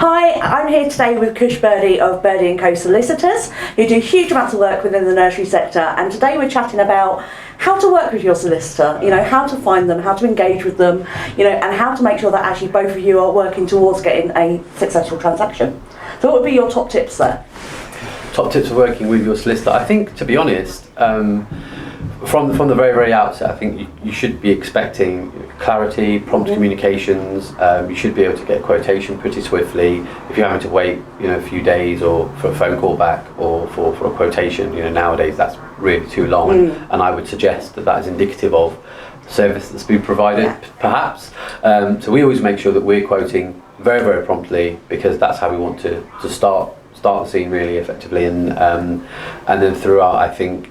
Hi, I'm here today with Kush Birdi of Birdi and Co Solicitors, who do huge amounts of work within the nursery sector, and today we're chatting about how to work with your solicitor, how to find them, how to engage with them, and how to make sure that actually both of you are working towards getting a successful transaction. So what would be your top tips there? Top tips for working with your solicitor. I think, to be honest, from the very, very outset, I think you should be expecting clarity, prompt communications. You should be able to get a quotation pretty swiftly. If you're having to wait, a few days or for a phone call back or for a quotation, nowadays that's really too long. And I would suggest that is indicative of the service that's been provided, perhaps. So we always make sure that we're quoting very, very promptly, because that's how we want to start the scene really effectively, and then throughout, I think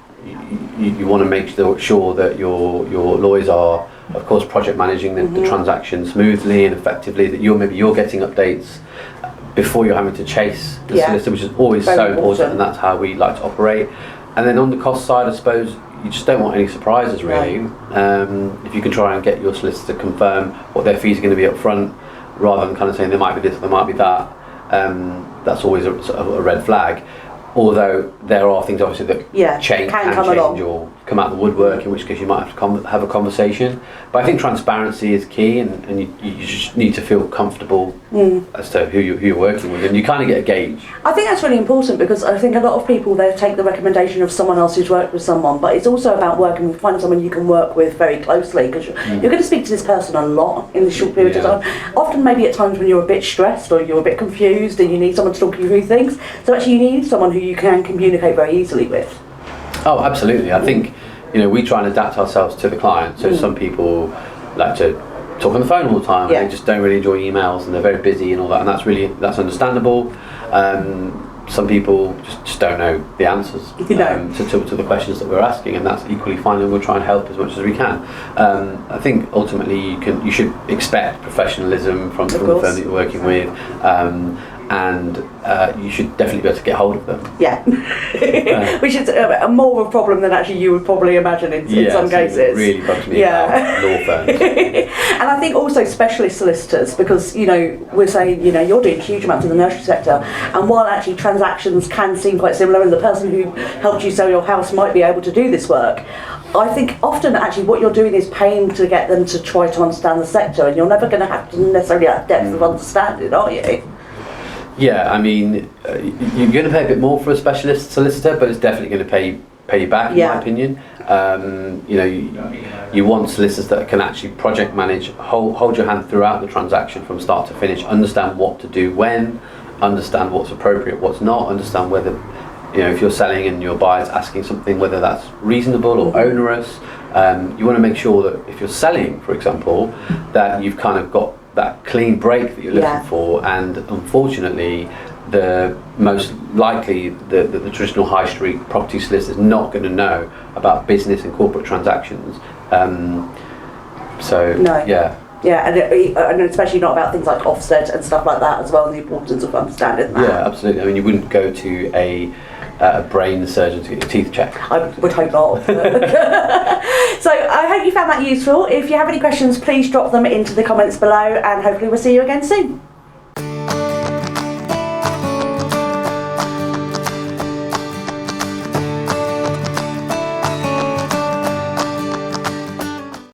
you want to make sure that your lawyers are, of course, project managing the transaction smoothly and effectively, that you're getting updates before you're having to chase the solicitor, which is always very so important, and that's how we like to operate. And then on the cost side, I suppose you just don't want any surprises really. If you can try and get your solicitor to confirm what their fees are going to be up front, rather than kind of saying there might be this or there might be that, that's always a red flag. Although there are things obviously that can change or come out of the woodwork, in which case you might have to have a conversation. But I think transparency is key, and you just need to feel comfortable as to who you're working with, and you kind of get a gauge. I think that's really important, because I think a lot of people, they take the recommendation of someone else who's worked with someone, but it's also about finding someone you can work with very closely, because you're going to speak to this person a lot in this short period of time. Often maybe at times when you're a bit stressed or you're a bit confused and you need someone to talk you through things. So actually you need someone who you can communicate very easily with. Oh, absolutely. I think we try and adapt ourselves to the client. So some people like to talk on the phone all the time, and they just don't really enjoy emails, and they're very busy and all that, and that's understandable. Some people just don't know the answers to the questions that we're asking, and that's equally fine, and we'll try and help as much as we can. I think ultimately you should expect professionalism from the firm that you're working with, and you should definitely be able to get hold of them. Which is more of a problem than actually you would probably imagine in some cases. It really bugs me about law firms. And I think also specialist solicitors, because we're saying you're doing huge amounts in the nursery sector, and while actually transactions can seem quite similar, and the person who helped you sell your house might be able to do this work, I think often actually what you're doing is paying to get them to try to understand the sector, and you're never going to have to necessarily have depth of understanding, are you? Yeah, I mean, you're going to pay a bit more for a specialist solicitor, but it's definitely going to pay you back, in my opinion. You want solicitors that can actually project manage, hold your hand throughout the transaction from start to finish, understand what to do when, understand what's appropriate, what's not, understand whether, if you're selling and your buyer's asking something, whether that's reasonable or onerous. You want to make sure that if you're selling, for example, that you've kind of got that clean break that you're looking for, and unfortunately the most likely the traditional high street property solicitor is not going to know about business and corporate transactions, and especially not about things like offset and stuff like that as well, and the importance of understanding that. Yeah, absolutely. I mean, you wouldn't go to a brain surgeon to get your teeth checked. I would hope not. So I hope you found that useful. If you have any questions, please drop them into the comments below, and hopefully we'll see you again soon.